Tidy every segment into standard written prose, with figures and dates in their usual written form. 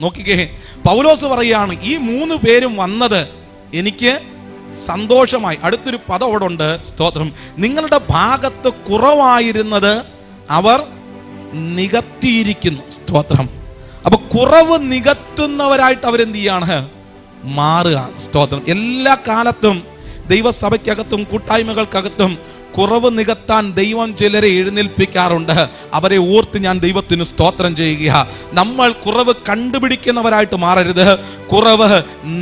നോക്കിക്കേ, പൗലോസ് പറയുകയാണ് ഈ 3 പേരും വന്നത് എനിക്ക് സന്തോഷമായി. അടുത്തൊരു പദം അവിടെ ഉണ്ട്, സ്തോത്രം. നിങ്ങളുടെ ഭാഗത്ത് കുറവായിരുന്നത് അവർ നികത്തിയിരിക്കുന്നു. സ്തോത്രം. അപ്പൊ കുറവ് നികത്തുന്നവരായിട്ട് അവരെന്ത് ചെയ്യാണ്? മാറുക. സ്തോത്രം. എല്ലാ കാലത്തും ദൈവസഭയ്ക്കകത്തും കൂട്ടായ്മകൾക്കകത്തും കുറവ് നികത്താൻ ദൈവം ചിലരെ എഴുന്നേൽപ്പിക്കാറുണ്ട്. അവരെ ഓർത്ത് ഞാൻ ദൈവത്തിന് സ്തോത്രം ചെയ്യുക. നമ്മൾ കുറവ് കണ്ടുപിടിക്കുന്നവരായിട്ട് മാറരുത്, കുറവ്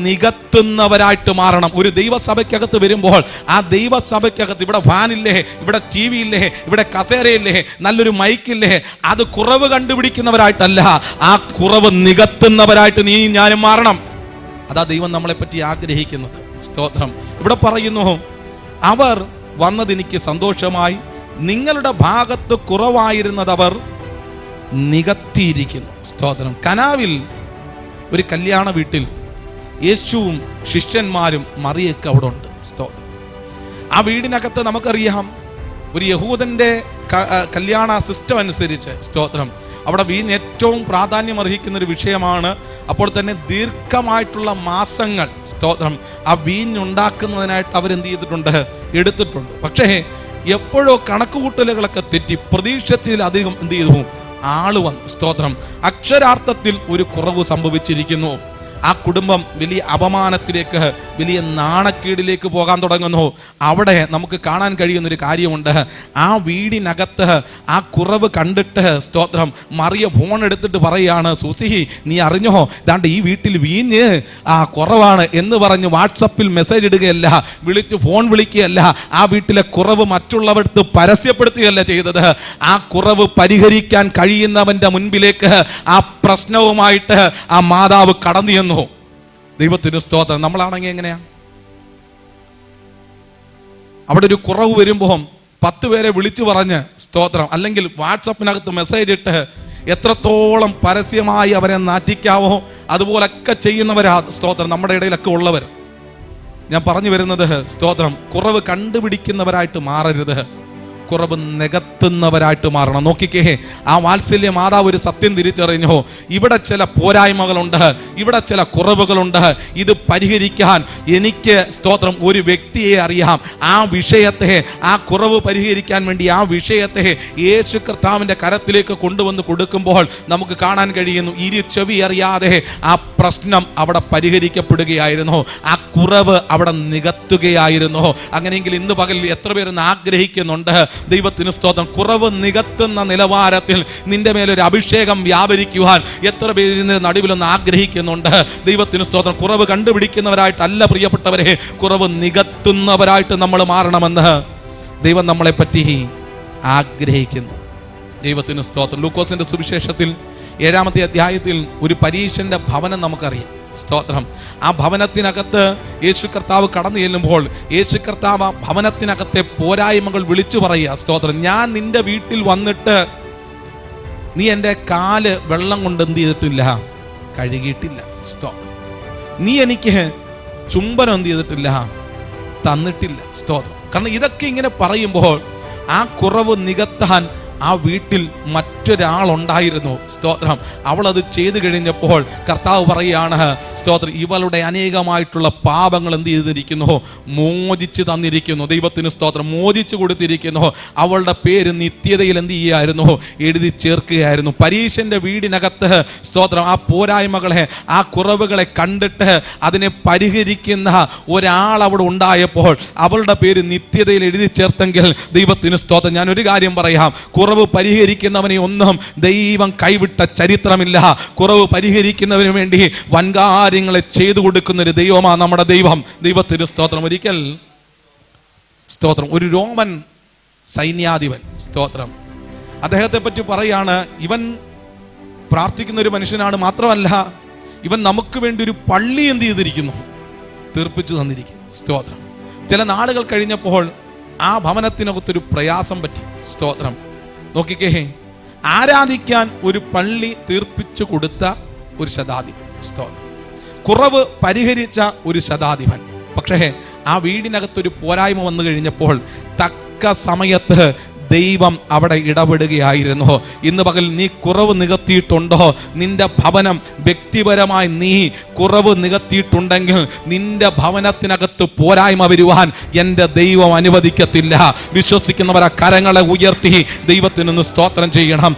നികത്തുന്നവരായിട്ട് മാറണം. ഒരു ദൈവസഭയ്ക്കകത്ത് വരുമ്പോൾ ആ ദൈവസഭയ്ക്കകത്ത് ഇവിടെ ഫാനില്ലേ, ഇവിടെ TV ഇല്ലേ, ഇവിടെ കസേരയില്ലേ, നല്ലൊരു മൈക്കില്ലേ, അത് കുറവ് കണ്ടുപിടിക്കുന്നവരായിട്ടല്ല, ആ കുറവ് നികത്തുന്നവരായിട്ട് നീ ഞാനും മാറണം. അതാ ദൈവം നമ്മളെ പറ്റി ആഗ്രഹിക്കുന്നത്. സ്തോത്രം. ഇവിടെ പറയുന്നു, അവർ വന്നതെനിക്ക് സന്തോഷമായി, നിങ്ങളുടെ ഭാഗത്ത് കുറവായിരുന്നത് അവർ നികത്തിയിരിക്കുന്നു. സ്തോത്രം. കനാവിൽ ഒരു കല്യാണ വീട്ടിൽ യേശുവും ശിഷ്യന്മാരും മറിയൊക്കെ അവിടെ ഉണ്ട്. സ്തോത്രം. ആ വീടിനകത്ത് നമുക്കറിയാം, ഒരു യഹൂദന്റെ കല്യാണ സിസ്റ്റം അനുസരിച്ച്, സ്തോത്രം, അവിടെ വീഞ്ഞ് ഏറ്റവും പ്രാധാന്യം അർഹിക്കുന്ന ഒരു വിഷയമാണ്. അപ്പോൾ തന്നെ ദീർഘമായിട്ടുള്ള മാസങ്ങൾ, സ്തോത്രം, ആ വീഞ്ഞുണ്ടാക്കുന്നതിനായിട്ട് അവരെന്ത് ചെയ്തിട്ടുണ്ട്? എടുത്തിട്ടുണ്ട്. പക്ഷേ എപ്പോഴോ കണക്കുകൂട്ടലുകളൊക്കെ തെറ്റി പ്രതീക്ഷിച്ചതിലധികം എന്ത് ചെയ്തു? ആള് വന്നു. സ്തോത്രം. അക്ഷരാർത്ഥത്തിൽ ഒരു കുറവ് സംഭവിച്ചിരിക്കുന്നു. ആ കുടുംബം വലിയ അപമാനത്തിലേക്ക്, വലിയ നാണക്കേടിലേക്ക് പോകാൻ തുടങ്ങുന്നു. അവിടെ നമുക്ക് കാണാൻ കഴിയുന്നൊരു കാര്യമുണ്ട്. ആ വീടിനകത്ത് ആ കുറവ് കണ്ടിട്ട്, സ്തോത്രം, മറിയ ഫോൺ എടുത്തിട്ട് പറയുകയാണ്, സുസി നീ അറിഞ്ഞോ, ഇതാണ്ട് ഈ വീട്ടിൽ വീഞ്ഞ് കുറവാണ് എന്ന് പറഞ്ഞ് വാട്സപ്പിൽ മെസ്സേജ് ഇടുകയല്ല, ഫോൺ വിളിക്കുകയല്ല, ആ വീട്ടിലെ കുറവ് മറ്റുള്ളവർക്ക് പരസ്യപ്പെടുത്തുകയല്ല ചെയ്തത്. ആ കുറവ് പരിഹരിക്കാൻ കഴിയുന്നവന്റെ മുൻപിലേക്ക് ആ പ്രശ്നവുമായിട്ട് ആ മാതാവ് കടന്നു ചെന്നു. ദൈവത്തിന് സ്തോത്രം. നമ്മളാണെങ്കിൽ എങ്ങനെയാ? അവിടെ ഒരു കുറവ് വരുമ്പോൾ 10 പേരെ വിളിച്ചു പറഞ്ഞ്, സ്തോത്രം, അല്ലെങ്കിൽ വാട്സപ്പിനകത്ത് മെസ്സേജ് ഇട്ട് എത്രത്തോളം പരസ്യമായി അവരെ നാറ്റിക്കാവോ അതുപോലൊക്കെ ചെയ്യുന്നവരാ, സ്തോത്രം, നമ്മുടെ ഇടയിലൊക്കെ ഉള്ളവർ. ഞാൻ പറഞ്ഞു വരുന്നത്, സ്തോത്രം, കുറവ് കണ്ടുപിടിക്കുന്നവരായിട്ട് മാറരുത്, കുറവ് നികത്തുന്നവരായിട്ട് മാറണം. നോക്കിക്കേ, ആ വാത്സല്യ മാതാവ് ഒരു സത്യം തിരിച്ചറിഞ്ഞു. ഇവിടെ ചില പോരായ്മകളുണ്ട്, ഇവിടെ ചില കുറവുകളുണ്ട്. ഇത് പരിഹരിക്കാൻ എനിക്ക്, സ്തോത്രം, ഒരു വ്യക്തിയെ അറിയാം. ആ വിഷയത്തെ, ആ കുറവ് പരിഹരിക്കാൻ വേണ്ടി ആ വിഷയത്തെ യേശു കർത്താവിൻ്റെ കരത്തിലേക്ക് കൊണ്ടുവന്ന് കൊടുക്കുമ്പോൾ നമുക്ക് കാണാൻ കഴിയുന്നു, ചെവി അറിയാതെ ആ പ്രശ്നം അവിടെ പരിഹരിക്കപ്പെടുകയായിരുന്നു, ആ കുറവ് അവിടെ നികത്തുകയായിരുന്നു. അങ്ങനെയെങ്കിൽ ഇന്ന് പകൽ എത്ര പേരൊന്ന് ആഗ്രഹിക്കുന്നുണ്ട്, ദൈവത്തിന് സ്തോത്രം, കുറവ് നികത്തുന്ന നിലവാരത്തിൽ നിന്റെ മേലൊരു അഭിഷേകം വ്യാപരിക്കുവാൻ എത്ര പേരിന്റെ നടുവിലൊന്ന് ആഗ്രഹിക്കുന്നുണ്ട്? ദൈവത്തിന് സ്തോത്രം. കുറവ് കണ്ടുപിടിക്കുന്നവരായിട്ടല്ല പ്രിയപ്പെട്ടവരെ, കുറവ് നികത്തുന്നവരായിട്ട് നമ്മൾ മാറണമെന്ന് ദൈവം നമ്മളെ പറ്റി ആഗ്രഹിക്കുന്നു. ദൈവത്തിന് സ്തോത്രം. ലൂക്കോസിന്റെ സുവിശേഷത്തിൽ 7-ാമത്തെ അധ്യായത്തിൽ ഒരു പരീശന്റെ ഭവനം നമുക്കറിയാം. സ്തോത്രം. ആ ഭവനത്തിനകത്ത് യേശു കർത്താവ് കടന്നു ചെല്ലുമ്പോൾ യേശു കർത്താവ് ആ ഭവനത്തിനകത്തെ പോരായ്മകൾ വിളിച്ചു പറയുക. സ്തോത്രം. ഞാൻ നിന്റെ വീട്ടിൽ വന്നിട്ട് നീ എൻ്റെ കാല് വെള്ളം കൊണ്ട് എന്ത് ചെയ്തിട്ടില്ല? കഴുകിയിട്ടില്ല. സ്തോത്രം. നീ എനിക്ക് ചുംബനം എന്ത് ചെയ്തിട്ടില്ല? തന്നിട്ടില്ല. സ്തോത്രം. കാരണം ഇതൊക്കെ ഇങ്ങനെ പറയുമ്പോൾ ആ കുറവ് നികത്താൻ ആ വീട്ടിൽ മറ്റൊരാളുണ്ടായിരുന്നു. സ്തോത്രം. അവൾ അത് ചെയ്തു കഴിഞ്ഞപ്പോൾ കർത്താവ് പറയുകയാണ്, സ്തോത്രം, ഇവളുടെ അനേകമായിട്ടുള്ള പാപങ്ങൾ എന്ത് ചെയ്തിരിക്കുന്നു? മോചിച്ചു തന്നിരിക്കുന്നു. ദൈവത്തിന് സ്തോത്രം. മോചിച്ചു കൊടുത്തിരിക്കുന്നു. അവളുടെ പേര് നിത്യതയിൽ എന്ത് ചെയ്യായിരുന്നു? എഴുതി ചേർക്കുകയായിരുന്നു. പരീശന്റെ വീടിനകത്ത്, സ്തോത്രം, ആ പോരായ്മകളെ, ആ കുറവുകളെ കണ്ടിട്ട് അതിനെ പരിഹരിക്കുന്ന ഒരാൾ അവിടെ ഉണ്ടായപ്പോൾ അവളുടെ പേര് നിത്യതയിൽ എഴുതി ചേർത്തെങ്കിൽ ദൈവത്തിന് സ്തോത്രം. ഞാനൊരു കാര്യം പറയാം, കുറവ് പരിഹരിക്കുന്നവനെ ഒന്നും ദൈവം കൈവിട്ട ചരിത്രമില്ല. കുറവ് പരിഹരിക്കുന്നതിന് വേണ്ടി വൻകാര്യങ്ങളെ ചെയ്തു കൊടുക്കുന്ന ഒരു ദൈവമാണ് നമ്മുടെ ദൈവം. ദൈവത്തിന് സ്തോത്രം. ഒരിക്കൽ, സ്തോത്രം, ഒരു റോമൻ സൈന്യാധിപൻ, സ്തോത്രം, അദ്ദേഹത്തെ പറ്റി പറയാണ്, ഇവൻ പ്രാർത്ഥിക്കുന്ന ഒരു മനുഷ്യനാണ്, മാത്രമല്ല ഇവൻ നമുക്ക് വേണ്ടി ഒരു പള്ളി എന്ത് ചെയ്തിരിക്കുന്നു? തീർപ്പിച്ചു തന്നിരിക്കുന്നു. സ്തോത്രം. ചില നാളുകൾ കഴിഞ്ഞപ്പോൾ ആ ഭവനത്തിനകത്തൊരു പ്രയാസം പറ്റി. സ്തോത്രം. നോക്കിക്കേ, ആരാധിക്കാൻ ഒരു പള്ളി തീർപ്പിച്ചു കൊടുത്ത ഒരു ശതാധിപൻ. സ്തോത്രം. കുറവ് പരിഹരിച്ച ഒരു ശതാധിപൻ. പക്ഷേ ആ വീടിനകത്തൊരു പോരായ്മ വന്നു കഴിഞ്ഞപ്പോൾ തക്ക സമയത്ത് ദൈവം അവിടെ ഇടപെടുകയായിരുന്നു. ഇന്ന് പകൽ നീ കുറവ് നികത്തിയിട്ടുണ്ടോ? നിന്റെ ഭവനം വ്യക്തിപരമായി നീ കുറവ് നികത്തിയിട്ടുണ്ടെങ്കിൽ നിന്റെ ഭവനത്തിനകത്ത് പോരായ്മ വരുവാൻ എൻ്റെ ദൈവം അനുവദിക്കത്തില്ല. വിശ്വസിക്കുന്നവരെ കരങ്ങളെ ഉയർത്തി ദൈവത്തിനൊന്ന് സ്തോത്രം ചെയ്യണം.